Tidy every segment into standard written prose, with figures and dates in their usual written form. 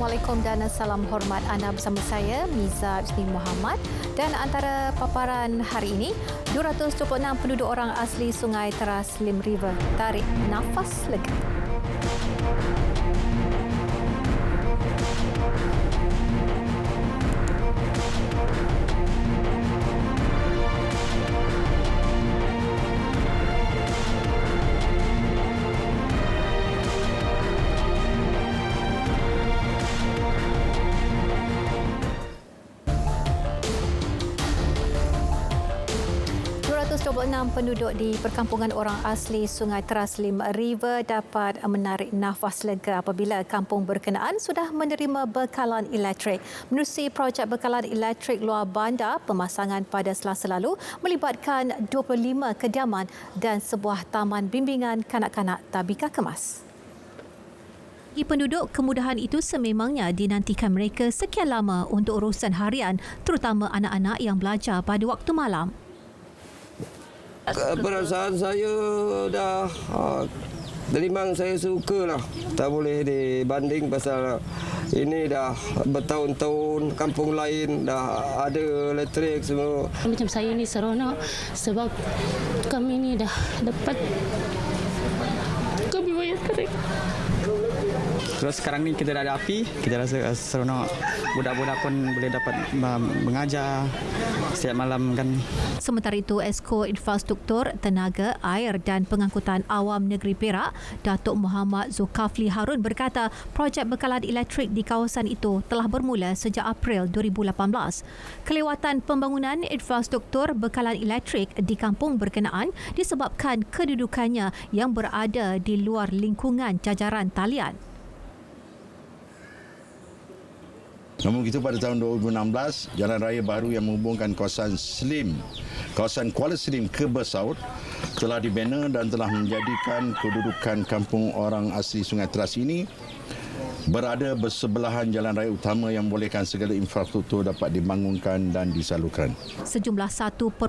Assalamualaikum dan salam hormat anda bersama saya, Miza Husni Muhammad. Dan antara paparan hari ini, 226 penduduk orang asli Sungai Teras Slim River tarik nafas lega. Enam penduduk di perkampungan orang asli Sungai Teras Slim River dapat menarik nafas lega apabila kampung berkenaan sudah menerima bekalan elektrik. Menerusi projek bekalan elektrik luar bandar, pemasangan pada Selasa lalu melibatkan 25 kediaman dan sebuah taman bimbingan kanak-kanak Tabika Kemas. Bagi penduduk, kemudahan itu sememangnya dinantikan mereka sekian lama untuk urusan harian, terutama anak-anak yang belajar pada waktu malam. Perasaan saya dah memang saya sukalah. Tak boleh dibanding pasal ini dah bertahun-tahun kampung lain dah ada elektrik semua. Macam saya ni seronok sebab kami ni dah dapat kami bayar listrik. Terus sekarang ni kita dah ada api, kita rasa seronok. Budak-budak pun boleh dapat mengajar setiap malam kan. Sementara itu, Esko Infrastruktur, Tenaga, Air dan Pengangkutan Awam Negeri Perak, Datuk Muhammad Zulkafli Harun berkata projek bekalan elektrik di kawasan itu telah bermula sejak April 2018. Kelewatan pembangunan infrastruktur bekalan elektrik di kampung berkenaan disebabkan kedudukannya yang berada di luar lingkungan jajaran talian. Namun begitu pada tahun 2016, jalan raya baru yang menghubungkan kawasan Kuala Slim ke Bersaut telah dibina dan telah menjadikan kedudukan kampung orang asli Sungai Teras ini berada bersebelahan jalan raya utama yang membolehkan segala infrastruktur dapat dibangunkan dan disalurkan. Sejumlah 1.5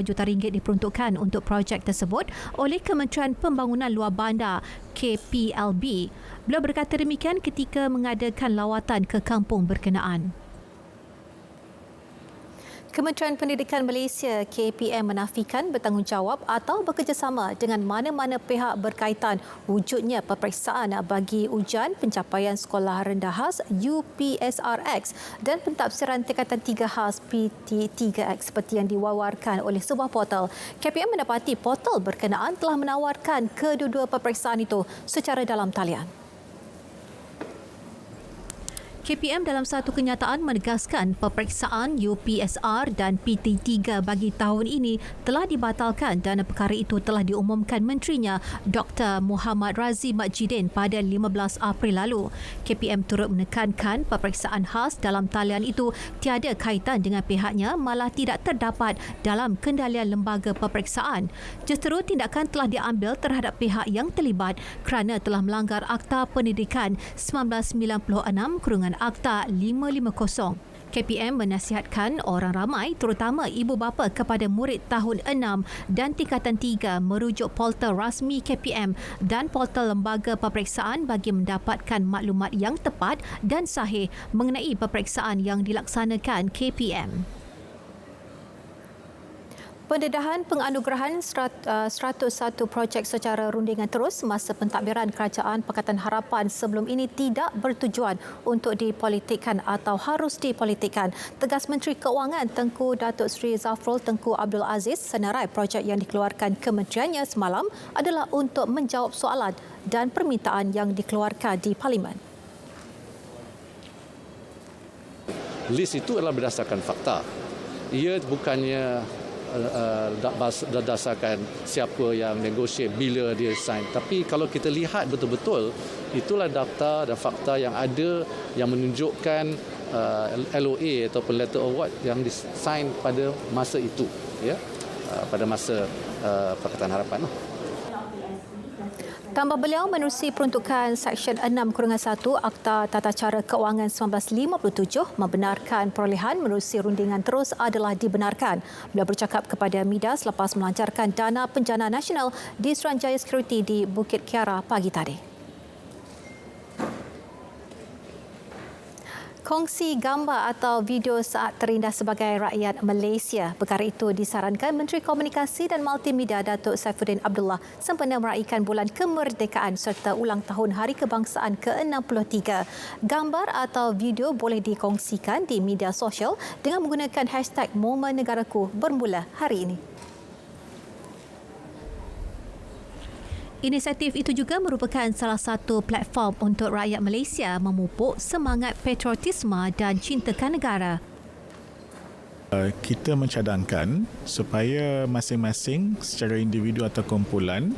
juta ringgit diperuntukkan untuk projek tersebut oleh Kementerian Pembangunan Luar Bandar KPLB. Beliau berkata demikian ketika mengadakan lawatan ke kampung berkenaan. Kementerian Pendidikan Malaysia KPM menafikan bertanggungjawab atau bekerjasama dengan mana-mana pihak berkaitan wujudnya peperiksaan bagi ujian pencapaian sekolah rendah khas UPSRX dan pentafsiran tingkatan 3 khas PT3X seperti yang diwawarkan oleh sebuah portal. KPM mendapati portal berkenaan telah menawarkan kedua-dua peperiksaan itu secara dalam talian. KPM dalam satu kenyataan menegaskan peperiksaan UPSR dan PT3 bagi tahun ini telah dibatalkan dan perkara itu telah diumumkan menterinya Dr. Muhammad Razif Majidin pada 15 April lalu. KPM turut menekankan peperiksaan khas dalam talian itu tiada kaitan dengan pihaknya, malah tidak terdapat dalam kendalian lembaga peperiksaan. Justeru tindakan telah diambil terhadap pihak yang terlibat kerana telah melanggar Akta Pendidikan 1996 Akta 550. KPM menasihatkan orang ramai terutama ibu bapa kepada murid tahun 6 dan tingkatan 3 merujuk portal rasmi KPM dan portal lembaga peperiksaan bagi mendapatkan maklumat yang tepat dan sahih mengenai peperiksaan yang dilaksanakan KPM. Pendedahan penganugerahan 101 projek secara rundingan terus masa pentadbiran Kerajaan Pakatan Harapan sebelum ini tidak bertujuan untuk dipolitikkan atau harus dipolitikkan. Tegas Menteri Keuangan Tengku Datuk Seri Zafrul Tengku Abdul Aziz, senarai projek yang dikeluarkan kementeriannya semalam adalah untuk menjawab soalan dan permintaan yang dikeluarkan di Parlimen. List itu adalah berdasarkan fakta. Ia bukannya berdasarkan siapa yang negotiate bila dia sign. Tapi kalau kita lihat betul-betul, itulah daftar dan fakta yang ada yang menunjukkan LOA ataupun letter of award yang disign pada masa itu, ya, pada masa Pakatan Harapan. Tambah beliau, menerusi peruntukan Seksyen 6-1 Akta Tata Cara Keuangan 1957 membenarkan perolehan menerusi rundingan terus adalah dibenarkan. Beliau bercakap kepada media selepas melancarkan dana penjana nasional di Suruhanjaya Security di Bukit Kiara pagi tadi. Kongsi gambar atau video saat terindah sebagai rakyat Malaysia. Perkara itu disarankan Menteri Komunikasi dan Multimedia Datuk Saifuddin Abdullah sempena meraihkan bulan kemerdekaan serta ulang tahun Hari Kebangsaan ke-63. Gambar atau video boleh dikongsikan di media sosial dengan menggunakan hashtag Momen Negaraku bermula hari ini. Inisiatif itu juga merupakan salah satu platform untuk rakyat Malaysia memupuk semangat patriotisme dan cintakan negara. Kita mencadangkan supaya masing-masing secara individu atau kumpulan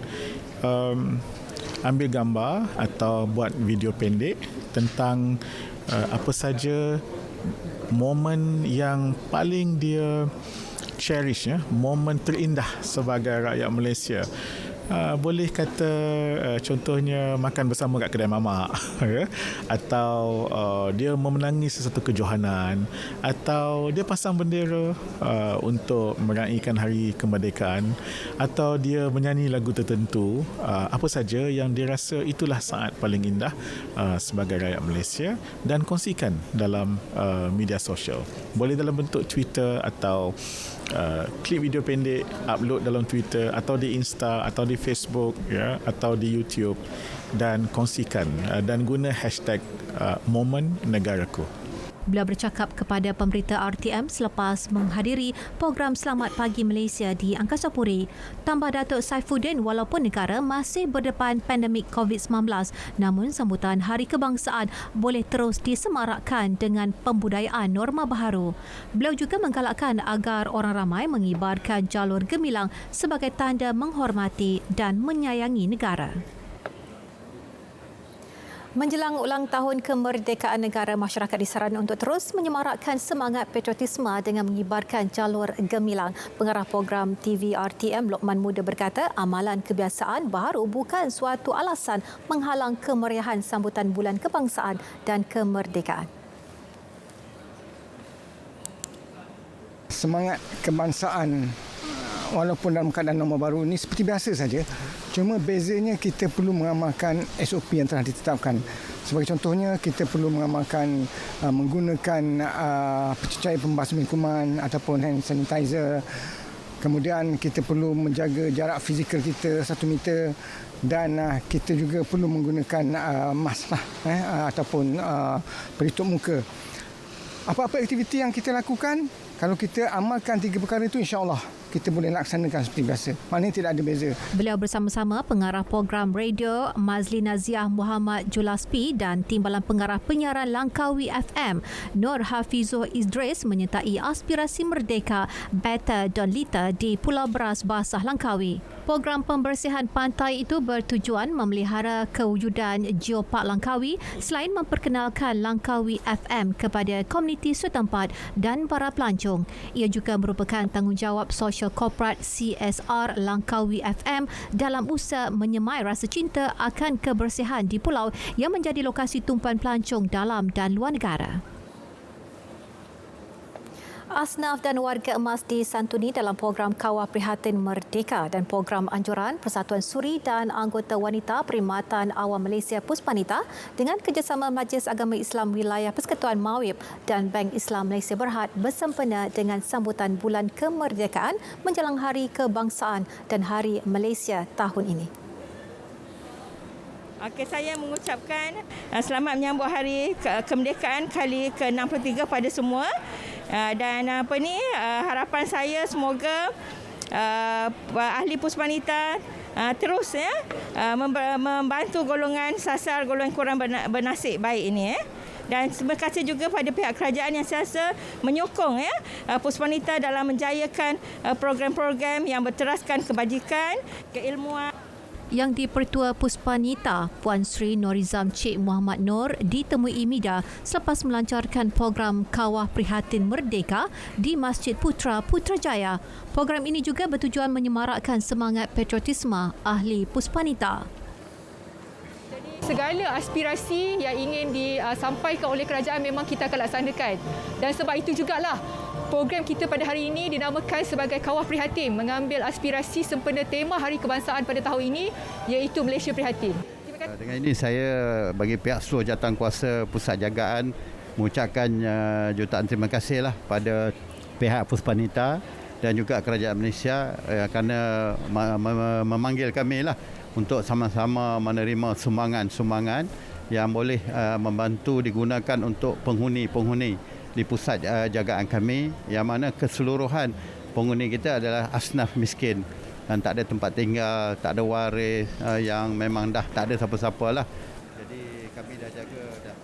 ambil gambar atau buat video pendek tentang apa saja momen yang paling dia cherish, momen terindah sebagai rakyat Malaysia. Boleh kata contohnya makan bersama kat kedai mamak atau dia memenangi sesuatu kejohanan atau dia pasang bendera untuk meraihkan hari kemerdekaan atau dia menyanyi lagu tertentu, apa saja yang dia rasa itulah saat paling indah sebagai rakyat Malaysia, dan kongsikan dalam media sosial. Boleh dalam bentuk Twitter atau klip video pendek, upload dalam Twitter atau di Insta atau di Facebook, atau di YouTube, dan kongsikan dan guna hashtag Momen Negaraku. Beliau bercakap kepada pemberita RTM selepas menghadiri program Selamat Pagi Malaysia di Angkasa Puri. Tambah Datuk Saifuddin, walaupun negara masih berdepan pandemik COVID-19, namun sambutan Hari Kebangsaan boleh terus disemarakkan dengan pembudayaan norma baharu. Beliau juga menggalakkan agar orang ramai mengibarkan jalur gemilang sebagai tanda menghormati dan menyayangi negara. Menjelang ulang tahun kemerdekaan negara, masyarakat disarankan untuk terus menyemarakkan semangat patriotisme dengan mengibarkan jalur gemilang. Pengarah program TV RTM Lokman Muda berkata, amalan kebiasaan baru bukan suatu alasan menghalang kemeriahan sambutan bulan kebangsaan dan kemerdekaan. Semangat kebangsaan walaupun dalam keadaan norma baru ini seperti biasa saja. Cuma bezanya kita perlu mengamalkan SOP yang telah ditetapkan. Sebagai contohnya, kita perlu mengamalkan menggunakan pencecair pembasmi kuman ataupun hand sanitizer. Kemudian kita perlu menjaga jarak fizikal kita 1 meter, dan kita juga perlu menggunakan mask ataupun pelitup muka. Apa-apa aktiviti yang kita lakukan, kalau kita amalkan 3 perkara itu, insya-Allah kita boleh laksanakan seperti biasa. Maknanya tidak ada beza. Beliau bersama-sama pengarah program radio Mazli Naziah Muhammad Julaspi dan Timbalan Pengarah Penyiaran Langkawi FM Nur Hafizuh Idris menyertai aspirasi merdeka Beta dan Lita di Pulau Beras Basah Langkawi. Program pembersihan pantai itu bertujuan memelihara kewujudan geopark Langkawi selain memperkenalkan Langkawi FM kepada komuniti setempat dan para pelancong. Ia juga merupakan tanggungjawab sosial korporat CSR Langkawi FM dalam usaha menyemai rasa cinta akan kebersihan di pulau yang menjadi lokasi tumpuan pelancong dalam dan luar negara. Asnaf dan warga emas disantuni dalam program Kawah Prihatin Merdeka dan program anjuran Persatuan Suri dan anggota wanita Perkhidmatan Awam Malaysia Puspanita dengan kerjasama Majlis Agama Islam Wilayah Persekutuan Mawib dan Bank Islam Malaysia Berhad bersempena dengan sambutan bulan kemerdekaan menjelang Hari Kebangsaan dan Hari Malaysia tahun ini. Okey, saya mengucapkan selamat menyambut Hari Kemerdekaan kali ke-63 pada semua. Dan harapan saya semoga ahli Puspanita terus membantu golongan sasar, golongan kurang bernasib baik ini. Dan terima kasih juga pada pihak kerajaan yang sentiasa menyokong Puspanita dalam menjayakan program-program yang berteraskan kebajikan, keilmuan. Yang di-Pertua Puspanita, Puan Sri Norizam Cik Muhammad Noor ditemui media selepas melancarkan program Kawah Prihatin Merdeka di Masjid Putra Putrajaya. Program ini juga bertujuan menyemarakkan semangat patriotisme ahli Puspanita. Segala aspirasi yang ingin disampaikan oleh kerajaan memang kita akan laksanakan. Dan sebab itu jugalah program kita pada hari ini dinamakan sebagai Kawah Prihatin, mengambil aspirasi sempena tema Hari Kebangsaan pada tahun ini, iaitu Malaysia Prihatin. Dengan ini saya bagi pihak seluruh jawatankuasa pusat jagaan mengucapkan jutaan terima kasih lah pada pihak Puspanita dan juga kerajaan Malaysia kerana memanggil kami lah untuk sama-sama menerima sumbangan-sumbangan yang boleh membantu digunakan untuk penghuni-penghuni di pusat jagaan kami, yang mana keseluruhan penghuni kita adalah asnaf miskin dan tak ada tempat tinggal, tak ada waris, yang memang dah tak ada siapa-siapa lah. Jadi kami dah jaga dah.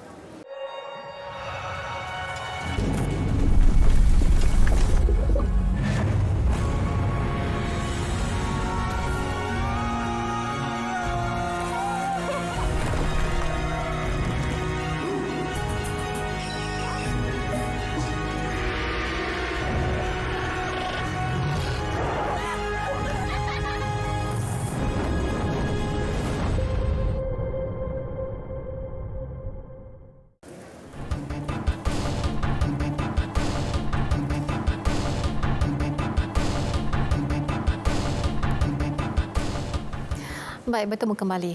Baik, bertemu kembali.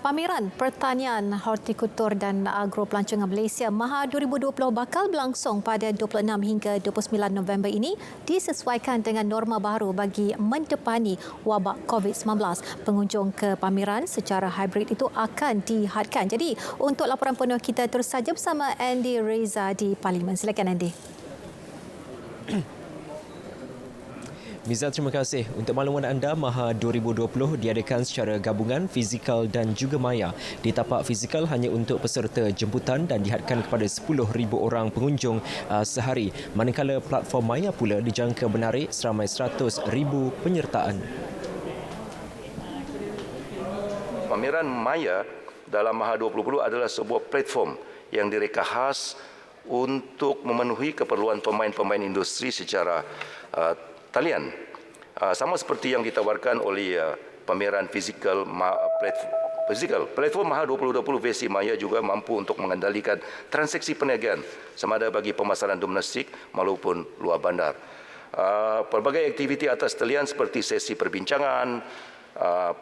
Pameran Pertanian, Hortikultur dan Agro Pelancongan Malaysia MAHA 2020 bakal berlangsung pada 26 hingga 29 November ini disesuaikan dengan norma baru bagi mendepani wabak COVID-19. Pengunjung ke pameran secara hybrid itu akan dihadkan. Jadi, untuk laporan penuh kita terus saja bersama Andy Reza di Parlimen. Silakan Andy. Miza, terima kasih. Untuk makluman anda, MAHA 2020 diadakan secara gabungan fizikal dan juga maya. Di tapak fizikal hanya untuk peserta jemputan dan dihadkan kepada 10,000 orang pengunjung sehari. Manakala platform maya pula dijangka menarik seramai 100,000 penyertaan. Pameran maya dalam MAHA 2020 adalah sebuah platform yang direka khas untuk memenuhi keperluan pemain-pemain industri secara talian. Sama seperti yang ditawarkan oleh pameran fizikal platform MAHA 2020 versi maya juga mampu untuk mengendalikan transaksi perniagaan sama ada bagi pemasaran domestik maupun luar bandar. Pelbagai aktiviti atas talian seperti sesi perbincangan,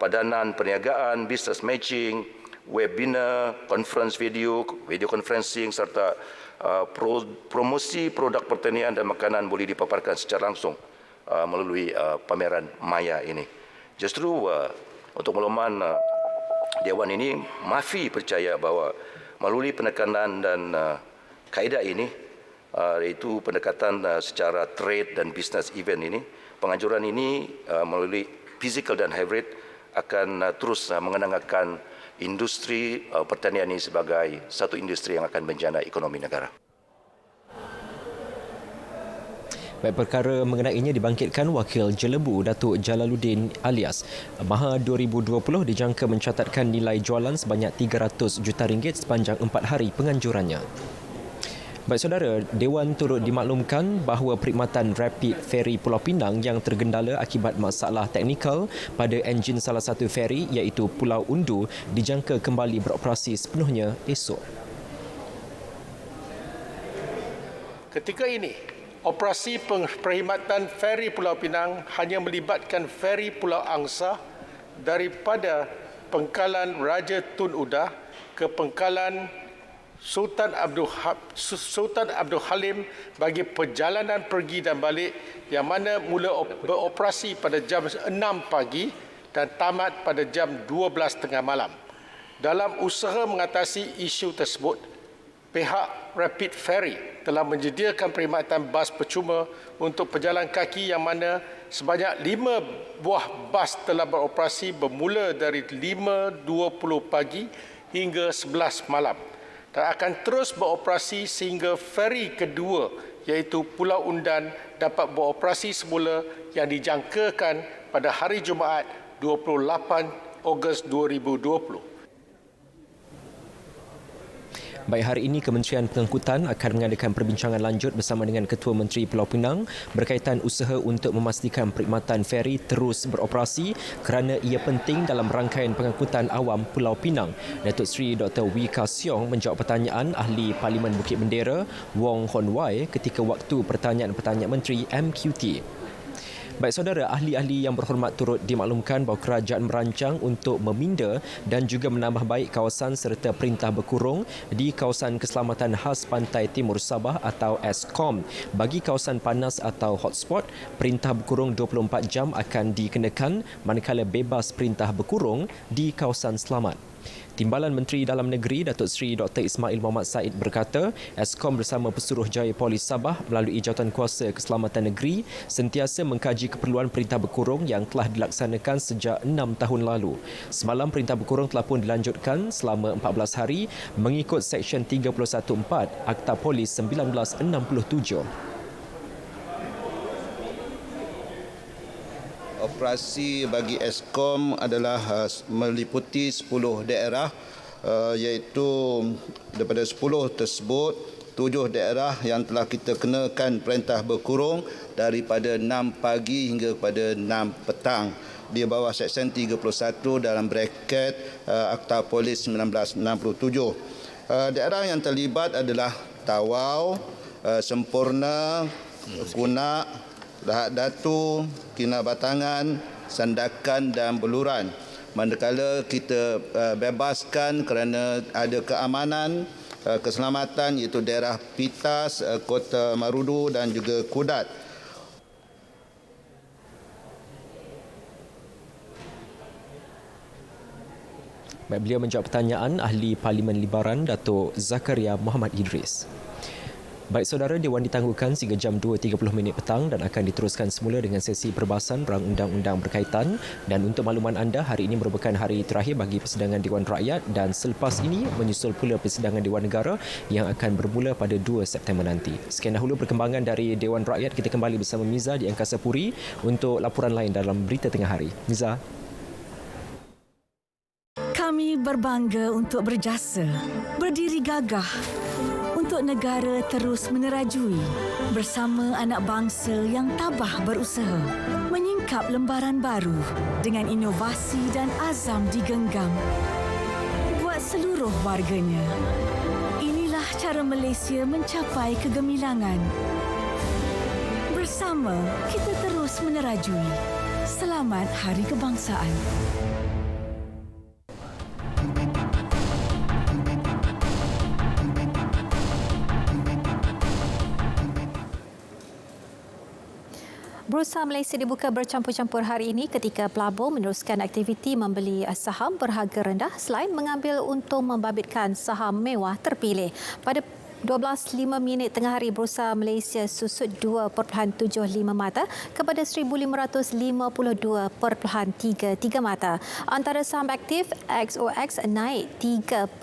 padanan perniagaan, business matching, webinar, conference video conferencing serta promosi produk pertanian dan makanan boleh dipaparkan secara langsung melalui pameran maya ini. Justru untuk makluman Dewan ini, MAFI percaya bahawa melalui penekanan dan kaedah ini, iaitu pendekatan secara trade dan business event ini, penganjuran ini melalui fizikal dan hybrid akan terus mengenangkan industri pertanian ini sebagai satu industri yang akan menjana ekonomi negara. Baik, perkara mengenainya dibangkitkan Wakil Jelebu Datuk Jalaluddin alias. MAHA 2020 dijangka mencatatkan nilai jualan sebanyak RM300 juta sepanjang 4 hari penganjurannya. Baik saudara, Dewan turut dimaklumkan bahawa perkhidmatan Rapid Ferry Pulau Pinang yang tergendala akibat masalah teknikal pada enjin salah satu feri iaitu Pulau Undu dijangka kembali beroperasi sepenuhnya esok. Ketika ini, operasi perkhidmatan feri Pulau Pinang hanya melibatkan feri Pulau Angsa daripada Pengkalan Raja Tun Udah ke Pengkalan Sultan Abdul Halim bagi perjalanan pergi dan balik yang mana mula beroperasi pada jam 6 pagi dan tamat pada jam 12.30 malam. Dalam usaha mengatasi isu tersebut, pihak Rapid Ferry telah menyediakan perkhidmatan bas percuma untuk pejalan kaki yang mana sebanyak 5 buah bas telah beroperasi bermula dari 5.20 pagi hingga 11 malam dan akan terus beroperasi sehingga feri kedua iaitu Pulau Undan dapat beroperasi semula yang dijangkakan pada hari Jumaat 28 Ogos 2020. Baik, hari ini Kementerian Pengangkutan akan mengadakan perbincangan lanjut bersama dengan Ketua Menteri Pulau Pinang berkaitan usaha untuk memastikan perkhidmatan feri terus beroperasi kerana ia penting dalam rangkaian pengangkutan awam Pulau Pinang. Datuk Seri Dr. Wee Ka Siong menjawab pertanyaan Ahli Parlimen Bukit Bendera Wong Hon Wai ketika waktu pertanyaan-pertanyaan Menteri MQT. Baik saudara, ahli-ahli yang berhormat turut dimaklumkan bahawa kerajaan merancang untuk meminda dan juga menambah baik kawasan serta perintah berkurung di kawasan keselamatan khas Pantai Timur Sabah atau ESKOM. Bagi kawasan panas atau hotspot, perintah berkurung 24 jam akan dikenakan manakala bebas perintah berkurung di kawasan selamat. Timbalan Menteri Dalam Negeri Datuk Seri Dr. Ismail Mohamad Said berkata, ESKOM bersama Pesuruhjaya Polis Sabah melalui Jawatankuasa Keselamatan Negeri sentiasa mengkaji keperluan perintah berkurung yang telah dilaksanakan sejak 6 tahun lalu. Semalam perintah berkurung telah pun dilanjutkan selama 14 hari mengikut Seksyen 31.4 Akta Polis 1967. Operasi bagi ESKOM adalah meliputi 10 daerah iaitu daripada 10 tersebut 7 daerah yang telah kita kenakan perintah berkurung daripada 6 pagi hingga kepada 6 petang di bawah Seksyen 31 dalam braket Akta Polis 1967. Daerah yang terlibat adalah Tawau, Sempurna, Kunak, Lahad Datu, Kinabatangan, Sandakan dan Beluran. Manakala kita bebaskan kerana ada keamanan, keselamatan iaitu daerah Pitas, Kota Marudu dan juga Kudat. Beliau menjawab pertanyaan ahli Parlimen Libaran Datuk Zakaria Muhammad Idris. Baik saudara, Dewan ditangguhkan sehingga jam 2.30 petang dan akan diteruskan semula dengan sesi perbahasan rang undang-undang berkaitan. Dan untuk makluman anda, hari ini merupakan hari terakhir bagi persidangan Dewan Rakyat dan selepas ini menyusul pula persidangan Dewan Negara yang akan bermula pada 2 September nanti. Sekian dahulu perkembangan dari Dewan Rakyat. Kita kembali bersama Miza di Angkasa Puri untuk laporan lain dalam Berita Tengah Hari. Miza. Kami berbangga untuk berjasa, berdiri gagah untuk negara terus menerajui bersama anak bangsa yang tabah berusaha menyingkap lembaran baru dengan inovasi dan azam digenggam buat seluruh warganya. Inilah cara Malaysia mencapai kegemilangan. Bersama kita terus menerajui. Selamat Hari Kebangsaan. Bursa Malaysia dibuka bercampur-campur hari ini ketika pelabur meneruskan aktiviti membeli saham berharga rendah selain mengambil untung membabitkan saham mewah terpilih. Pada 12.05 tengah hari, Bursa Malaysia susut 2.75 mata kepada 1,552.33 mata. Antara saham aktif, XOX naik 3.5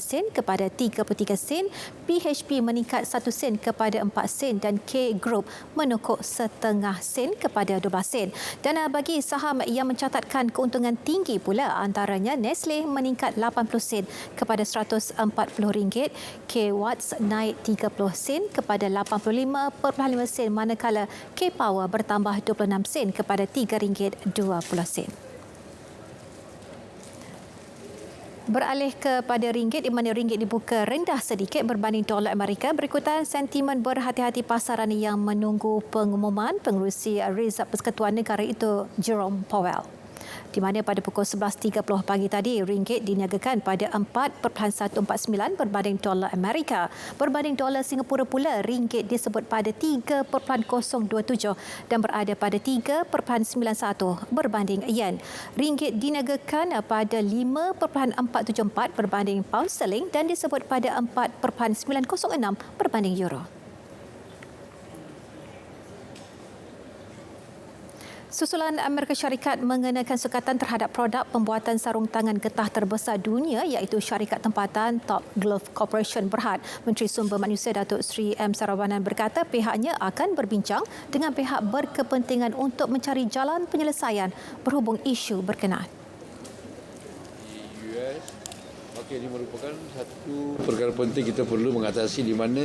sen kepada 33 sen, PHP meningkat 1 sen kepada 4 sen dan K Group menukuk setengah sen kepada 12 sen. Dan bagi saham yang mencatatkan keuntungan tinggi pula, antaranya Nestle meningkat 80 sen kepada RM140, K Watts naik 30 sen kepada 85.5 sen, manakala K Power bertambah 26 sen kepada RM3.20. Beralih kepada ringgit, di mana ringgit dibuka rendah sedikit berbanding dolar Amerika berikutan sentimen berhati-hati pasaran yang menunggu pengumuman pengerusi Rezerv Persekutuan Negara itu Jerome Powell. Di mana pada pukul 11.30 pagi tadi, ringgit diniagakan pada 4.149 berbanding dolar Amerika. Berbanding dolar Singapura pula, ringgit disebut pada 3.027 dan berada pada 3.91 berbanding yen. Ringgit diniagakan pada 5.474 berbanding pound sterling dan disebut pada 4.906 berbanding euro. Susulan Amerika Syarikat mengenakan sukatan terhadap produk pembuatan sarung tangan getah terbesar dunia iaitu syarikat tempatan Top Glove Corporation Berhad. Menteri Sumber Manusia Datuk Seri M. Saravanan berkata pihaknya akan berbincang dengan pihak berkepentingan untuk mencari jalan penyelesaian berhubung isu berkenaan. Ini merupakan satu perkara penting kita perlu mengatasi di mana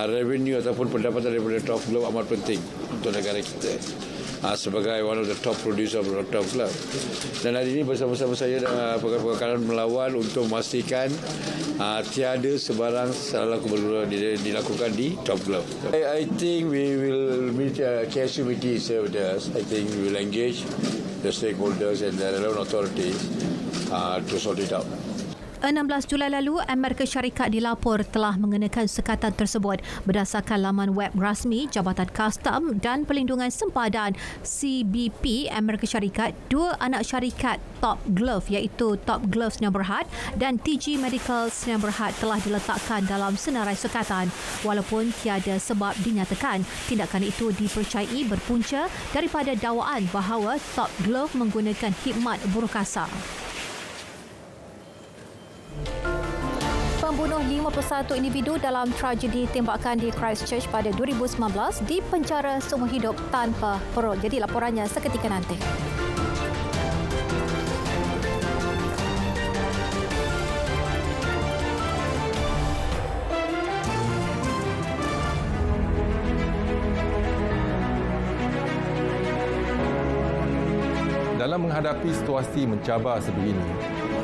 revenue ataupun pendapatan daripada Top Glove amat penting untuk negara kita. sebagai one of the top producer of the top club. Dan hari ini bersama-sama saya perkara melawan untuk memastikan tiada sebarang salah kebenaran dilakukan di top club. I think we will meet KSU committee with us. I think we will engage the stakeholders and the relevant authorities to sort it out. 16 Julai lalu, Amerika Syarikat dilapor telah mengenakan sekatan tersebut berdasarkan laman web rasmi Jabatan Kastam dan Pelindungan Sempadan CBP Amerika Syarikat. 2 anak syarikat Top Glove iaitu Top Glove Sdn Bhd dan TG Medical Sdn Bhd telah diletakkan dalam senarai sekatan walaupun tiada sebab dinyatakan. Tindakan itu dipercayai berpunca daripada dakwaan bahawa Top Glove menggunakan khidmat buruh kasar. Pembunuh 51 individu dalam tragedi tembakan di Christchurch pada 2019 dipenjara seumur hidup tanpa parol. Jadi laporannya seketika nanti. Dalam menghadapi situasi mencabar sebegini,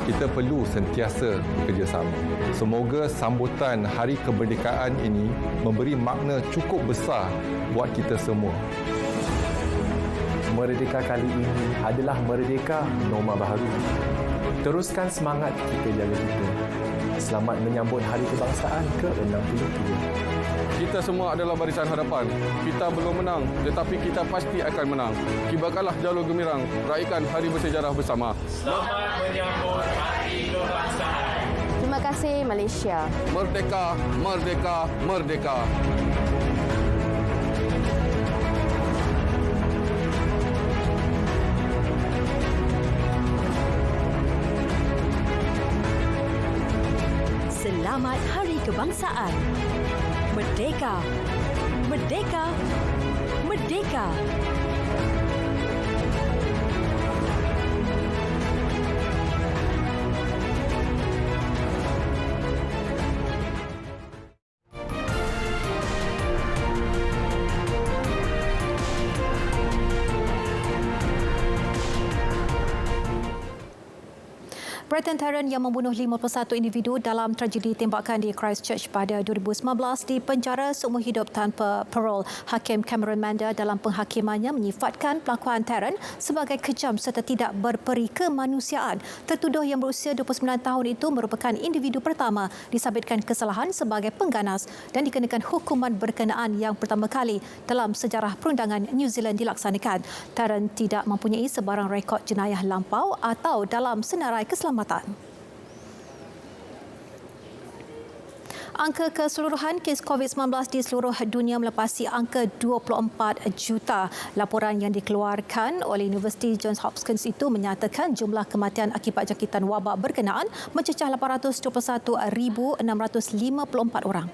kita perlu sentiasa bekerjasama. Semoga sambutan Hari Kemerdekaan ini memberi makna cukup besar buat kita semua. Merdeka kali ini adalah merdeka norma baharu. Teruskan semangat kita jaga kita. Selamat menyambut Hari Kebangsaan ke-63. Kita semua adalah barisan hadapan. Kita belum menang, tetapi kita pasti akan menang. Kibarkanlah jalur gemirang, raikan hari bersejarah bersama. Selamat menyambut Hari Kebangsaan. Terima kasih Malaysia. Merdeka, merdeka, merdeka. Selamat Hari Kebangsaan. Merdeka! Merdeka! Merdeka! Bretton Tarrant yang membunuh 51 individu dalam tragedi tembakan di Christchurch pada 2019 dipenjara seumur hidup tanpa parol. Hakim Cameron Manda dalam penghakimannya menyifatkan pelakuan Tarrant sebagai kejam serta tidak berperi kemanusiaan. Tertuduh yang berusia 29 tahun itu merupakan individu pertama disabitkan kesalahan sebagai pengganas dan dikenakan hukuman berkenaan yang pertama kali dalam sejarah perundangan New Zealand dilaksanakan. Tarrant tidak mempunyai sebarang rekod jenayah lampau atau dalam senarai keselamatan. Angka keseluruhan kes COVID-19 di seluruh dunia melepasi angka 24 juta. Laporan yang dikeluarkan oleh Universiti Johns Hopkins itu menyatakan jumlah kematian akibat jangkitan wabak berkenaan mencecah 821,654 orang.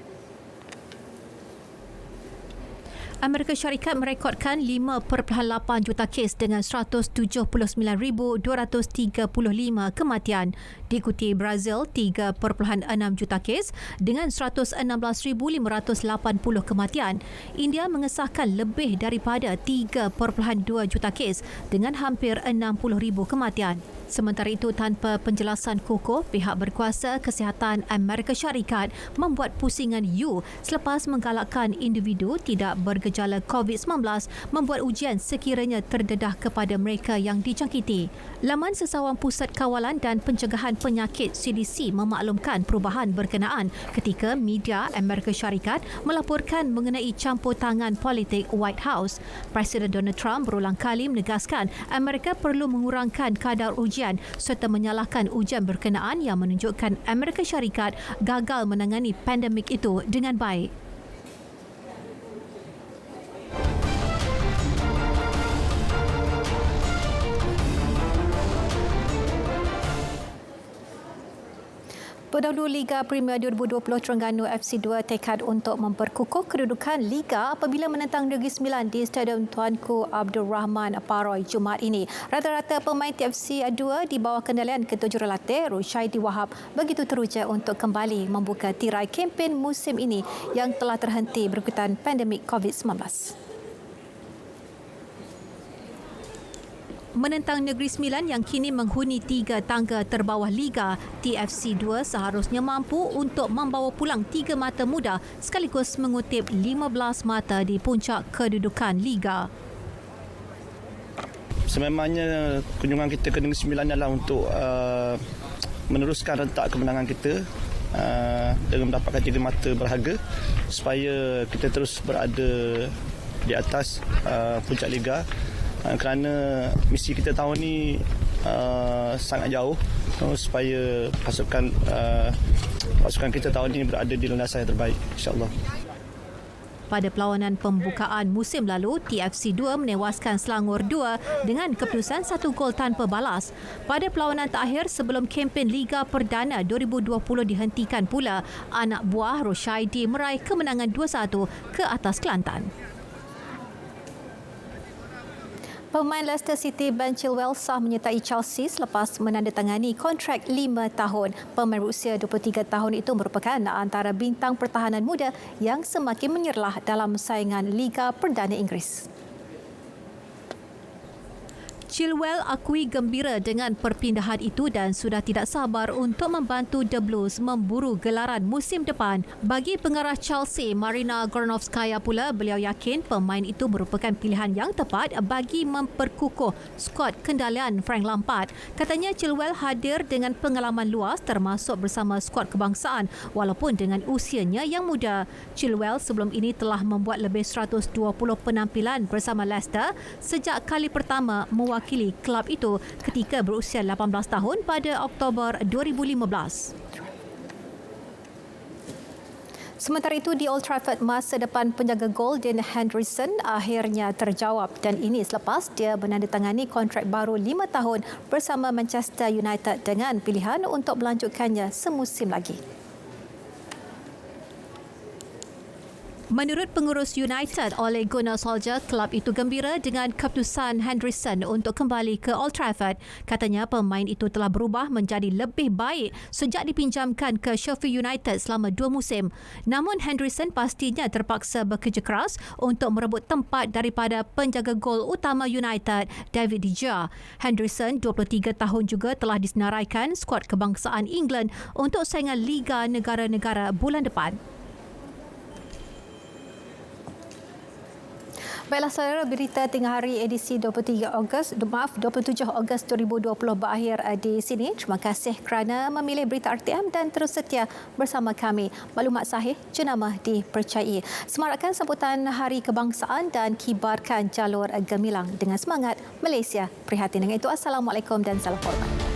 Amerika Syarikat merekodkan 5.8 juta kes dengan 179,235 kematian. Diikuti Brazil 3.6 juta kes dengan 116,580 kematian. India mengesahkan lebih daripada 3.2 juta kes dengan hampir 60,000 kematian. Sementara itu, tanpa penjelasan kukuh, pihak berkuasa kesihatan Amerika Syarikat membuat pusingan U selepas menggalakkan individu tidak bergejala COVID-19 membuat ujian sekiranya terdedah kepada mereka yang dijangkiti. Laman Sesawan Pusat Kawalan dan Pencegahan Penyakit CDC memaklumkan perubahan berkenaan ketika media Amerika Syarikat melaporkan mengenai campur tangan politik White House. Presiden Donald Trump berulang kali menegaskan Amerika perlu mengurangkan kadar ujian serta menyalahkan ujian berkenaan yang menunjukkan Amerika Syarikat gagal menangani pandemik itu dengan baik. Pendahulu Liga Premier 2020 Terengganu FC2 tekad untuk memperkukuh kedudukan Liga apabila menentang Negeri Sembilan di Stadium Tuanku Abdul Rahman Paroy Jumaat ini. Rata-rata pemain TFC2 di bawah kendalian ketujurelatih Rushaidi Wahab begitu teruja untuk kembali membuka tirai kempen musim ini yang telah terhenti berikutan pandemik COVID-19. Menentang Negeri Sembilan yang kini menghuni 3 tangga terbawah Liga, TFC 2 seharusnya mampu untuk membawa pulang 3 mata muda sekaligus mengutip 15 mata di puncak kedudukan Liga. Sememangnya kunjungan kita ke Negeri Sembilan adalah untuk meneruskan rentak kemenangan kita dengan mendapatkan 3 mata berharga supaya kita terus berada di atas puncak Liga. Kerana misi kita tahun ni sangat jauh supaya pasukan kita tahun ini berada di landasan yang terbaik, insya-Allah. Pada perlawanan pembukaan musim lalu, TFC 2 menewaskan Selangor 2 dengan keputusan 1 gol tanpa balas. Pada perlawanan terakhir sebelum kempen Liga Perdana 2020 dihentikan pula, anak buah Roshaidi meraih kemenangan 2-1 ke atas Kelantan. Pemain Leicester City Ben Chilwell sah menyertai Chelsea selepas menandatangani kontrak 5 tahun. Pemain berusia 23 tahun itu merupakan antara bintang pertahanan muda yang semakin menyerlah dalam saingan Liga Perdana Inggeris. Chilwell akui gembira dengan perpindahan itu dan sudah tidak sabar untuk membantu The Blues memburu gelaran musim depan. Bagi pengarah Chelsea, Marina Granovskaya pula, beliau yakin pemain itu merupakan pilihan yang tepat bagi memperkukuh skuad kendalian Frank Lampard. Katanya Chilwell hadir dengan pengalaman luas termasuk bersama skuad kebangsaan walaupun dengan usianya yang muda. Chilwell sebelum ini telah membuat lebih 120 penampilan bersama Leicester sejak kali pertama mewakili kelab itu ketika berusia 18 tahun pada Oktober 2015. Sementara itu di Old Trafford, masa depan penjaga gol Dean Henderson akhirnya terjawab dan ini selepas dia menandatangani kontrak baru 5 tahun bersama Manchester United dengan pilihan untuk melanjutkannya semusim lagi. Menurut pengurus United Ole Gunnar Solskjaer, kelab itu gembira dengan keputusan Henderson untuk kembali ke Old Trafford. Katanya pemain itu telah berubah menjadi lebih baik sejak dipinjamkan ke Sheffield United selama 2 musim. Namun Henderson pastinya terpaksa bekerja keras untuk merebut tempat daripada penjaga gol utama United, David De Gea. Henderson, 23 tahun juga telah disenaraikan skuad kebangsaan England untuk saingan Liga Negara-Negara bulan depan. Baiklah saudara, berita tengah hari edisi 27 Ogos 2020 berakhir di sini. Terima kasih kerana memilih berita RTM dan terus setia bersama kami. Maklumat sahih jenama dipercayai. Semarakkan sambutan Hari Kebangsaan dan kibarkan jalur gemilang dengan semangat Malaysia prihatin. Dengan itu, Assalamualaikum dan salam hormat.